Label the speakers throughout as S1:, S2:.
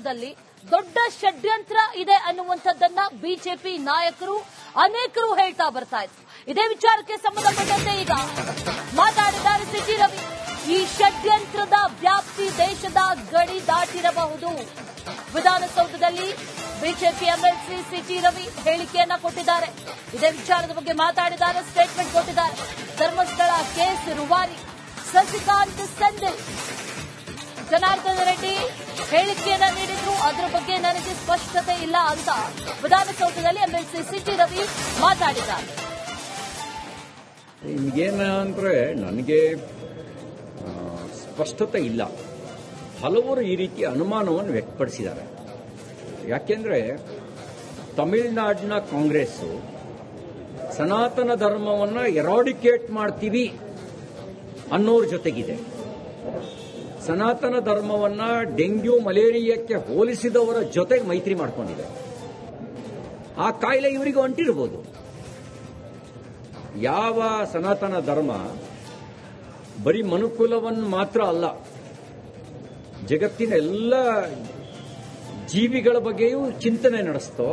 S1: ಪ್ರಕರಣದಲ್ಲಿ ದೊಡ್ಡ ಷಡ್ಯಂತ್ರ ಇದೆ ಅನ್ನುವಂಥದ್ದನ್ನ ಬಿಜೆಪಿ ನಾಯಕರು ಅನೇಕರು ಹೇಳ್ತಾ ಬರ್ತಾ ಇದ್ರು. ಇದೇ ವಿಚಾರಕ್ಕೆ ಸಂಬಂಧಪಟ್ಟಂತೆ ಈಗ ಮಾತಾಡಿದ್ದಾರೆ ಸಿಟಿ ರವಿ. ಈ ಷಡ್ಯಂತ್ರದ ವ್ಯಾಪ್ತಿ ದೇಶದ ಗಡಿ ದಾಟಿರಬಹುದು. ವಿಧಾನಸೌಧದಲ್ಲಿ ಬಿಜೆಪಿ ಎಂಎಲ್ಸಿ ಸಿಟಿ ರವಿ ಹೇಳಿಕೆಯನ್ನ ಕೊಟ್ಟಿದ್ದಾರೆ. ಇದೇ ವಿಚಾರದ ಬಗ್ಗೆ ಮಾತಾಡಿದ್ದಾರೆ, ಸ್ಟೇಟ್ಮೆಂಟ್ ಕೊಟ್ಟಿದ್ದಾರೆ. ಧರ್ಮಸ್ಥಳ ಕೇಸ್ ರೂವಾರಿ ಸಸಿಕಾಂತ್ ಸೆಂಥಿಲ್ ಜನಾರ್ದನ ರೆಡ್ಡಿ ಹೇಳಿಕೆಯನ್ನ ನೀಡಿದ್ರು. ಅದರ ಬಗ್ಗೆ ನನಗೆ ಸ್ಪಷ್ಟತೆ ಇಲ್ಲ ಅಂತ ವಿಧಾನಸೌಧದಲ್ಲಿ ಎಂಎಲ್ಸಿ ಸಿಟಿ ರವಿ ಮಾತಾಡಿದ್ದಾರೆ.
S2: ನಿಮಗೇನಂದ್ರೆ ನನಗೆ ಸ್ಪಷ್ಟತೆ ಇಲ್ಲ. ಹಲವರು ಈ ರೀತಿ ಅನುಮಾನವನ್ನು ವ್ಯಕ್ತಪಡಿಸಿದ್ದಾರೆ. ಯಾಕೆಂದ್ರೆ ತಮಿಳುನಾಡಿನ ಕಾಂಗ್ರೆಸ್ ಸನಾತನ ಧರ್ಮವನ್ನು ಎರಾಡಿಕೇಟ್ ಮಾಡ್ತೀವಿ ಅನ್ನೋರ ಜೊತೆಗಿದೆ. ಸನಾತನ ಧರ್ಮವನ್ನ ಡೆಂಗ್ಯೂ ಮಲೇರಿಯಾಕ್ಕೆ ಹೋಲಿಸಿದವರ ಜೊತೆಗೆ ಮೈತ್ರಿ ಮಾಡಿಕೊಂಡಿದೆ. ಆ ಕಾಯಿಲೆ ಇವರಿಗೂ ಅಂಟಿರಬಹುದು. ಯಾವ ಸನಾತನ ಧರ್ಮ ಬರೀ ಮನುಕುಲವನ್ನು ಮಾತ್ರ ಅಲ್ಲ, ಜಗತ್ತಿನ ಎಲ್ಲ ಜೀವಿಗಳ ಬಗ್ಗೆಯೂ ಚಿಂತನೆ ನಡೆಸ್ತೋ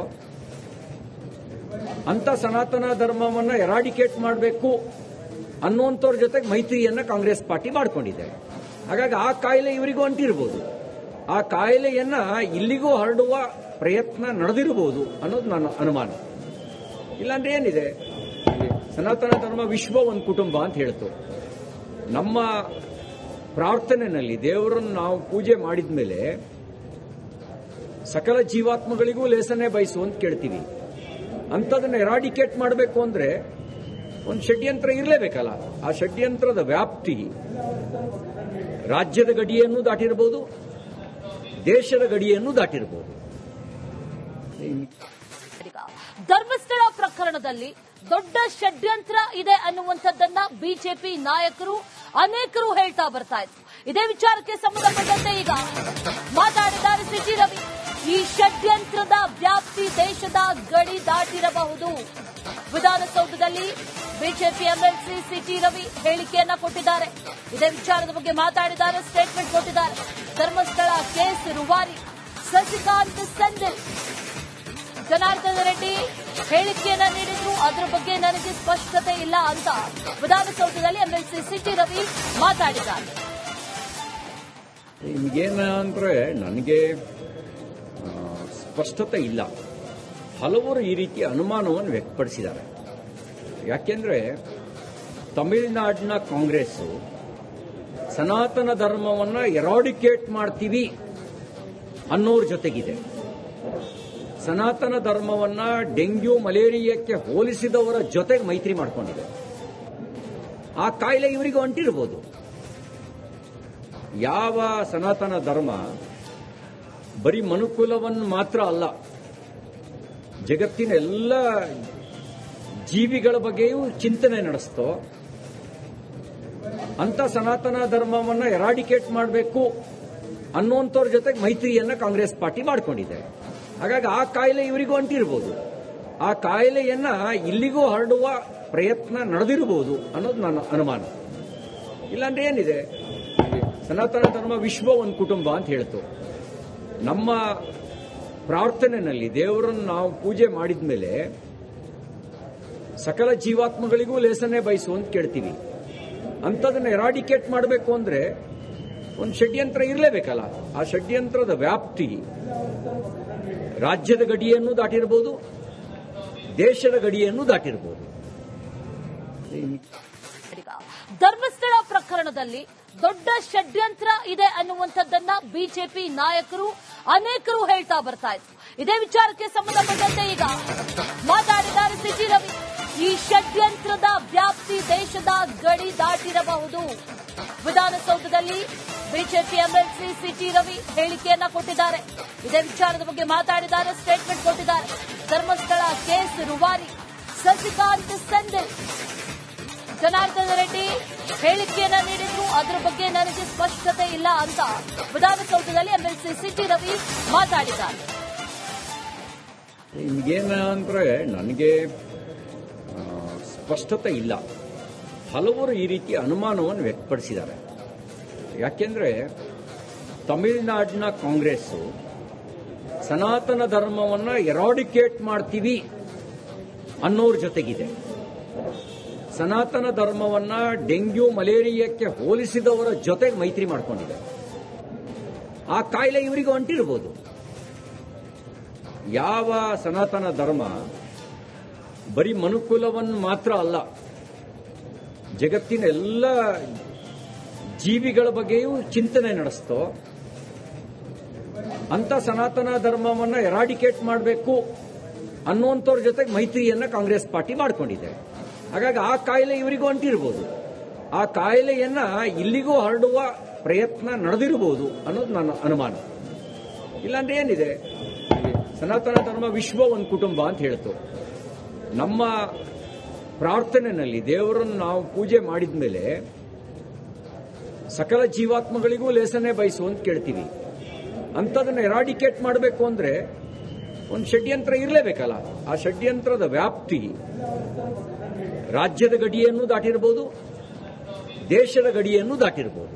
S2: ಅಂತ ಸನಾತನ ಧರ್ಮವನ್ನ ಎರಾಡಿಕೇಟ್ ಮಾಡಬೇಕು ಅನ್ನುವಂಥವ್ರ ಜೊತೆಗೆ ಮೈತ್ರಿಯನ್ನ ಕಾಂಗ್ರೆಸ್ ಪಾರ್ಟಿ ಮಾಡಿಕೊಂಡಿದೆ. ಹಾಗಾಗಿ ಆ ಕಾಯಿಲೆ ಇವರಿಗೂ ಅಂಟಿರಬಹುದು. ಆ ಕಾಯಿಲೆಯನ್ನ ಇಲ್ಲಿಗೂ ಹರಡುವ ಪ್ರಯತ್ನ ನಡೆದಿರಬಹುದು ಅನ್ನೋದು ನನ್ನ ಅನುಮಾನ. ಇಲ್ಲಾಂದ್ರೆ ಏನಿದೆ, ಸನಾತನ ಧರ್ಮ ವಿಶ್ವ ಒಂದು ಕುಟುಂಬ ಅಂತ ಹೇಳ್ತು. ನಮ್ಮ ಪ್ರಾರ್ಥನೆಯಲ್ಲಿ ದೇವರನ್ನು ನಾವು ಪೂಜೆ ಮಾಡಿದ ಮೇಲೆ ಸಕಲ ಜೀವಾತ್ಮಗಳಿಗೂ ಲೇಸನೆ ಬಯಸು ಅಂತ ಕೇಳ್ತೀವಿ. ಅಂಥದನ್ನ ಎರಾಡಿಕೇಟ್ ಮಾಡಬೇಕು ಅಂದ್ರೆ ಒಂದು ಷಡ್ಯಂತ್ರ ಇರಲೇಬೇಕಲ್ಲ. ಆ ಷಡ್ಯಂತ್ರದ ವ್ಯಾಪ್ತಿ ರಾಜ್ಯದ ಗಡಿಯನ್ನು ದಾಟಿರಬಹುದು, ದೇಶದ ಗಡಿಯನ್ನು ದಾಟಿರಬಹುದು.
S1: ಧರ್ಮಸ್ಥಳ ಪ್ರಕರಣದಲ್ಲಿ ದೊಡ್ಡ ಷಡ್ಯಂತ್ರ ಇದೆ ಅನ್ನುವಂಥದ್ದನ್ನ ಬಿಜೆಪಿ ನಾಯಕರು ಅನೇಕರು ಹೇಳ್ತಾ ಬರ್ತಾ ಇದ್ರು. ಇದೇ ವಿಚಾರಕ್ಕೆ ಸಂಬಂಧಪಟ್ಟಂತೆ ಈಗ ಮಾತಾಡಿದ್ದಾರೆ ಸಿಟಿ ರವಿ. ಈ ಷಡ್ಯಂತ್ರದ ವ್ಯಾಪ್ತಿ ದೇಶದ ಗಡಿ ದಾಟಿರಬಹುದು. ವಿಧಾನಸೌಧದಲ್ಲಿ ಬಿಜೆಪಿ ಎಂಎಲ್ಸಿ ಸಿಟಿ ರವಿ ಹೇಳಿಕೆಯನ್ನ ಕೊಟ್ಟಿದ್ದಾರೆ. ಇದೇ ವಿಚಾರದ ಬಗ್ಗೆ ಮಾತಾಡಿದ್ದಾರೆ, ಸ್ಟೇಟ್ಮೆಂಟ್ ಕೊಟ್ಟಿದ್ದಾರೆ. ಧರ್ಮಸ್ಥಳ ಕೇಸ್ ರೂವಾರಿ ಸಸಿಕಾಂತ್ ಸೆಂಥಿಲ್ ಜನಾರ್ದನ ರೆಡ್ಡಿ ಹೇಳಿಕೆಯನ್ನ ನೀಡಿದ್ರು. ಅದರ ಬಗ್ಗೆ ನನಗೆ ಸ್ಪಷ್ಟತೆ ಇಲ್ಲ ಅಂತ ವಿಧಾನಸೌಧದಲ್ಲಿ ಎಂಎಲ್ಸಿ ಸಿಟಿ ರವಿ ಮಾತಾಡಿದ್ದಾರೆ.
S2: ನಿಮಗೇನಂದ್ರೆ ನನಗೆ ಸ್ಪಷ್ಟತೆ ಇಲ್ಲ. ಹಲವರು ಈ ರೀತಿ ಅನುಮಾನವನ್ನು ವ್ಯಕ್ತಪಡಿಸಿದ್ದಾರೆ. ಯಾಕೆಂದ್ರೆ ತಮಿಳುನಾಡಿನ ಕಾಂಗ್ರೆಸ್ ಸನಾತನ ಧರ್ಮವನ್ನು ಎರಾಡಿಕೇಟ್ ಮಾಡ್ತೀವಿ ಅನ್ನೋರ ಜೊತೆಗಿದೆ. ಸನಾತನ ಧರ್ಮವನ್ನ ಡೆಂಗ್ಯೂ ಮಲೇರಿಯಾಕ್ಕೆ ಹೋಲಿಸಿದವರ ಜೊತೆಗೆ ಮೈತ್ರಿ ಮಾಡಿಕೊಂಡಿದೆ. ಆ ಕಾಯಿಲೆ ಇವರಿಗೂ ಅಂಟಿರಬಹುದು. ಯಾವ ಸನಾತನ ಧರ್ಮ ಬರೀ ಮನುಕುಲವನ್ನು ಮಾತ್ರ ಅಲ್ಲ, ಜಗತ್ತಿನ ಎಲ್ಲ ಜೀವಿಗಳ ಬಗ್ಗೆಯೂ ಚಿಂತನೆ ನಡೆಸ್ತೋ ಅಂತ ಸನಾತನ ಧರ್ಮವನ್ನ ಎರಾಡಿಕೇಟ್ ಮಾಡಬೇಕು ಅನ್ನುವಂಥವ್ರ ಜೊತೆಗೆ ಮೈತ್ರಿಯನ್ನ ಕಾಂಗ್ರೆಸ್ ಪಾರ್ಟಿ ಮಾಡಿಕೊಂಡಿದೆ. ಹಾಗಾಗಿ ಆ ಕಾಯಿಲೆ ಇವರಿಗೂ ಅಂಟಿರಬಹುದು. ಆ ಕಾಯಿಲೆಯನ್ನ ಇಲ್ಲಿಗೂ ಹರಡುವ ಪ್ರಯತ್ನ ನಡೆದಿರಬಹುದು ಅನ್ನೋದು ನನ್ನ ಅನುಮಾನ. ಇಲ್ಲಾಂದ್ರೆ ಏನಿದೆ, ಸನಾತನ ಧರ್ಮ ವಿಶ್ವ ಒಂದು ಕುಟುಂಬ ಅಂತ ಹೇಳ್ತು. ನಮ್ಮ ಪ್ರಾರ್ಥನೆಯಲ್ಲಿ ದೇವರನ್ನು ನಾವು ಪೂಜೆ ಮಾಡಿದ ಮೇಲೆ ಸಕಲ ಜೀವಾತ್ಮಗಳಿಗೂ ಲೇಸನೆ ಬಯಸು ಅಂತ ಕೇಳ್ತೀವಿ. ಅಂಥದನ್ನ ಎರಾಡಿಕೇಟ್ ಮಾಡಬೇಕು ಅಂದ್ರೆ ಒಂದು ಷಡ್ಯಂತ್ರ ಇರಲೇಬೇಕಲ್ಲ. ಆ ಷಡ್ಯಂತ್ರದ ವ್ಯಾಪ್ತಿ ರಾಜ್ಯದ ಗಡಿಯನ್ನು ದಾಟಿರಬಹುದು, ದೇಶದ ಗಡಿಯನ್ನು ದಾಟಿರಬಹುದು.
S1: ಧರ್ಮಸ್ಥಳ ಪ್ರಕರಣದಲ್ಲಿ ದೊಡ್ಡ ಷಡ್ಯಂತ್ರ ಇದೆ ಅನ್ನುವಂಥದ್ದನ್ನ ಬಿಜೆಪಿ ನಾಯಕರು ಅನೇಕರು ಹೇಳ್ತಾ ಬರ್ತಾ ಇದ್ರು. ಇದೇ ವಿಚಾರಕ್ಕೆ ಸಂಬಂಧಪಟ್ಟಂತೆ ಈಗ ಮಾತಾಡಿದ್ದಾರೆ ಸಿಟಿ ರವಿ. ಈ ಷಡ್ಯಂತ್ರದ ವ್ಯಾಪ್ತಿ ದೇಶದ ಗಡಿ ದಾಟಿರಬಹುದು. ವಿಧಾನಸೌಧದಲ್ಲಿ ಬಿಜೆಪಿ ಎಂಎಲ್ಸಿ ಸಿಟಿ ರವಿ ಹೇಳಿಕೆಯನ್ನ ಕೊಟ್ಟಿದ್ದಾರೆ. ಇದೇ ವಿಚಾರದ ಬಗ್ಗೆ ಮಾತಾಡಿದ್ದಾರೆ, ಸ್ಟೇಟ್ಮೆಂಟ್ ಕೊಟ್ಟಿದ್ದಾರೆ. ಧರ್ಮಸ್ಥಳ ಕೇಸ್ ರೂವಾರಿ ಸಸಿಕಾಂತ್ ಸೆಂಥಿಲ್ ಜನಾರ್ದನ ರೆಡ್ಡಿ ಹೇಳಿಕೆಯನ್ನ ನೀಡಿದ್ರು. ಅದರ ಬಗ್ಗೆ ನನಗೆ ಸ್ಪಷ್ಟತೆ ಇಲ್ಲ ಅಂತ ವಿಧಾನಸೌಧದಲ್ಲಿ ಎಂಎಲ್ಸಿ ಸಿಟಿ ರವಿ ಮಾತಾಡಿದ್ದಾರೆ.
S2: ನಿಮಗೇನಂದ್ರೆ ನನಗೆ ಸ್ಪಷ್ಟತೆ ಇಲ್ಲ. ಹಲವರು ಈ ರೀತಿ ಅನುಮಾನವನ್ನು ವ್ಯಕ್ತಪಡಿಸಿದ್ದಾರೆ. ಯಾಕೆಂದ್ರೆ ತಮಿಳುನಾಡಿನ ಕಾಂಗ್ರೆಸ್ ಸನಾತನ ಧರ್ಮವನ್ನ ಎರಾಡಿಕೇಟ್ ಮಾಡ್ತೀವಿ ಅನ್ನೋರ ಜೊತೆಗಿದೆ. ಸನಾತನ ಧರ್ಮವನ್ನ ಡೆಂಗ್ಯೂ ಮಲೇರಿಯಾಕ್ಕೆ ಹೋಲಿಸಿದವರ ಜೊತೆಗೆ ಮೈತ್ರಿ ಮಾಡಿಕೊಂಡಿದೆ. ಆ ಕಾಯಿಲೆ ಇವರಿಗೂ ಅಂಟಿರ್ಬೋದು. ಯಾವ ಸನಾತನ ಧರ್ಮ ಬರೀ ಮನುಕುಲವನ್ನು ಮಾತ್ರ ಅಲ್ಲ, ಜಗತ್ತಿನ ಎಲ್ಲ ಜೀವಿಗಳ ಬಗ್ಗೆಯೂ ಚಿಂತನೆ ನಡೆಸ್ತೋ ಅಂತ ಸನಾತನ ಧರ್ಮವನ್ನ ಎರಾಡಿಕೇಟ್ ಮಾಡಬೇಕು ಅನ್ನುವಂಥವ್ರ ಜೊತೆಗೆ ಮೈತ್ರಿಯನ್ನ ಕಾಂಗ್ರೆಸ್ ಪಾರ್ಟಿ ಮಾಡಿಕೊಂಡಿದೆ. ಹಾಗಾಗಿ ಆ ಕಾಯಿಲೆ ಇವರಿಗೂ ಅಂಟಿರ್ಬೋದು. ಆ ಕಾಯಿಲೆಯನ್ನ ಇಲ್ಲಿಗೂ ಹರಡುವ ಪ್ರಯತ್ನ ನಡೆದಿರಬಹುದು ಅನ್ನೋದು ನನ್ನ ಅನುಮಾನ. ಇಲ್ಲಾಂದ್ರೆ ಏನಿದೆ, ಸನಾತನ ಧರ್ಮ ವಿಶ್ವ ಒಂದು ಕುಟುಂಬ ಅಂತ ಹೇಳ್ತು. ನಮ್ಮ ಪ್ರಾರ್ಥನೆಯಲ್ಲಿ ದೇವರನ್ನು ನಾವು ಪೂಜೆ ಮಾಡಿದ ಮೇಲೆ ಸಕಲ ಜೀವಾತ್ಮಗಳಿಗೂ ಲೇಸನೆ ಬಯಸು ಅಂತ ಕೇಳ್ತೀವಿ. ಅಂಥದನ್ನು ಎರಾಡಿಕೇಟ್ ಮಾಡಬೇಕು ಅಂದ್ರೆ ಒಂದು ಷಡ್ಯಂತ್ರ ಇರಲೇಬೇಕಲ್ಲ. ಆ ಷಡ್ಯಂತ್ರದ ವ್ಯಾಪ್ತಿ ರಾಜ್ಯದ ಗಡಿಯನ್ನು ದಾಟಿರಬಹುದು, ದೇಶದ ಗಡಿಯನ್ನು ದಾಟಿರಬಹುದು.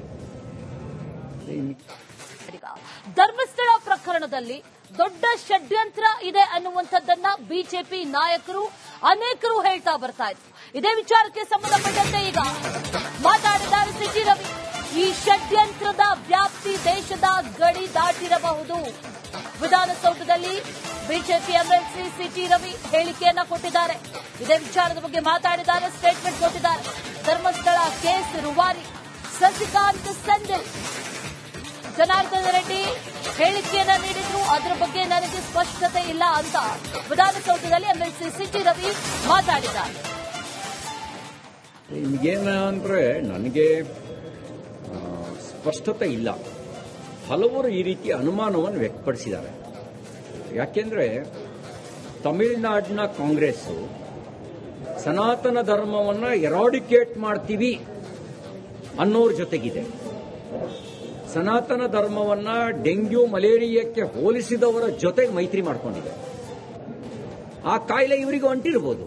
S1: ಧರ್ಮಸ್ಥಳ ಪ್ರಕರಣದಲ್ಲಿ ದೊಡ್ಡ ಷಡ್ಯಂತ್ರ ಇದೆ ಅನ್ನುವಂಥದ್ದನ್ನ ಬಿಜೆಪಿ ನಾಯಕರು ಅನೇಕರು ಹೇಳ್ತಾ ಬರ್ತಾ ಇದ್ರು. ಇದೇ ವಿಚಾರಕ್ಕೆ ಸಂಬಂಧಪಟ್ಟಂತೆ ಈಗ ಮಾತಾಡಿದ್ದಾರೆ ಸಿಟಿ ರವಿ. ಈ ಷಡ್ಯಂತ್ರದ ವ್ಯಾಪ್ತಿ ದೇಶದ ಗಡಿ ದಾಟಿರಬಹುದು. ವಿಧಾನಸೌಧದಲ್ಲಿ ಬಿಜೆಪಿ ಎಂಎಲ್ಸಿ ಸಿಟಿ ರವಿ ಹೇಳಿಕೆಯನ್ನ ಕೊಟ್ಟಿದ್ದಾರೆ. ಇದೇ ವಿಚಾರದ ಬಗ್ಗೆ ಮಾತಾಡಿದ್ದಾರೆ, ಸ್ಟೇಟ್ಮೆಂಟ್ ಕೊಟ್ಟಿದ್ದಾರೆ. ಧರ್ಮಸ್ಥಳ ಕೇಸ್ ರೂವಾರಿ ಸಸಿಕಾಂತ್ ಸೆಂಥಿಲ್, ಜನಾರ್ದನ ರೆಡ್ಡಿ ಹೇಳಿಕೆಯನ್ನ ನೀಡಿದ್ರು, ಅದರ ಬಗ್ಗೆ ನನಗೆ ಸ್ಪಷ್ಟತೆ ಇಲ್ಲ ಅಂತ ವಿಧಾನಸೌಧದಲ್ಲಿ ಎಂಎಲ್ಸಿ ಸಿಟಿ ರವಿ ಮಾತಾಡಿದ್ದಾರೆ.
S2: ನಿಮಗೇನಂದ್ರೆ ನನಗೆ ಸ್ಪಷ್ಟತೆ ಇಲ್ಲ. ಹಲವರು ಈ ರೀತಿಯ ಅನುಮಾನವನ್ನು ವ್ಯಕ್ತಪಡಿಸಿದ್ದಾರೆ. ಯಾಕೆಂದ್ರೆ ತಮಿಳುನಾಡಿನ ಕಾಂಗ್ರೆಸ್ ಸನಾತನ ಧರ್ಮವನ್ನ ಎರಾಡಿಕೇಟ್ ಮಾಡ್ತೀವಿ ಅನ್ನೋರ ಜೊತೆಗಿದೆ. ಸನಾತನ ಧರ್ಮವನ್ನ ಡೆಂಗ್ಯೂ ಮಲೇರಿಯಾಕ್ಕೆ ಹೋಲಿಸಿದವರ ಜೊತೆಗೆ ಮೈತ್ರಿ ಮಾಡಿಕೊಂಡಿದೆ. ಆ ಕಾಯಿಲೆ ಇವರಿಗೂ ಅಂಟಿರ್ಬೋದು.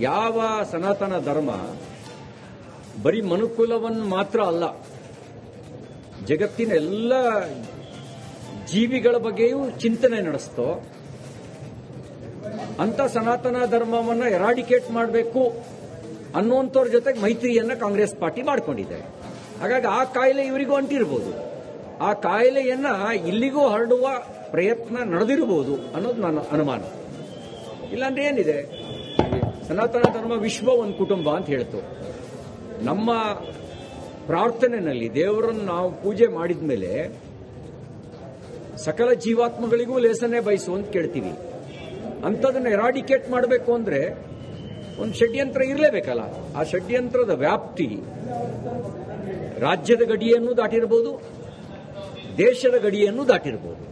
S2: ಯಾವ ಸನಾತನ ಧರ್ಮ ಬರೀ ಮನುಕುಲವನ್ನು ಮಾತ್ರ ಅಲ್ಲ, ಜಗತ್ತಿನ ಎಲ್ಲ ಜೀವಿಗಳ ಬಗ್ಗೆಯೂ ಚಿಂತನೆ ನಡೆಸ್ತೋ ಅಂತ ಸನಾತನ ಧರ್ಮವನ್ನ ಎರಾಡಿಕೇಟ್ ಮಾಡಬೇಕು ಅನ್ನುವಂಥವ್ರ ಜೊತೆಗೆ ಮೈತ್ರಿಯನ್ನ ಕಾಂಗ್ರೆಸ್ ಪಾರ್ಟಿ ಮಾಡಿಕೊಂಡಿದೆ. ಹಾಗಾಗಿ ಆ ಕಾಯಿಲೆ ಇವರಿಗೂ ಅಂಟಿರ್ಬೋದು. ಆ ಕಾಯಿಲೆಯನ್ನ ಇಲ್ಲಿಗೂ ಹರಡುವ ಪ್ರಯತ್ನ ನಡೆದಿರಬಹುದು ಅನ್ನೋದು ನನ್ನ ಅನುಮಾನ. ಇಲ್ಲಾಂದ್ರೆ ಏನಿದೆ, ಸನಾತನ ಧರ್ಮ ವಿಶ್ವ ಒಂದು ಕುಟುಂಬ ಅಂತ ಹೇಳ್ತು. ನಮ್ಮ ಪ್ರಾರ್ಥನೆಯಲ್ಲಿ ದೇವರನ್ನು ನಾವು ಪೂಜೆ ಮಾಡಿದ ಮೇಲೆ ಸಕಲ ಜೀವಾತ್ಮಗಳಿಗೂ ಲೇಸನೆ ಬಯಸು ಅಂತ ಕೇಳ್ತೀವಿ. ಅಂಥದನ್ನು ಎರಾಡಿಕೇಟ್ ಮಾಡಬೇಕು ಅಂದ್ರೆ ಒಂದು ಷಡ್ಯಂತ್ರ ಇರಲೇಬೇಕಲ್ಲ. ಆ ಷಡ್ಯಂತ್ರದ ವ್ಯಾಪ್ತಿ ರಾಜ್ಯದ ಗಡಿಯನ್ನು ದಾಟಿರಬಹುದು, ದೇಶದ ಗಡಿಯನ್ನು ದಾಟಿರಬಹುದು.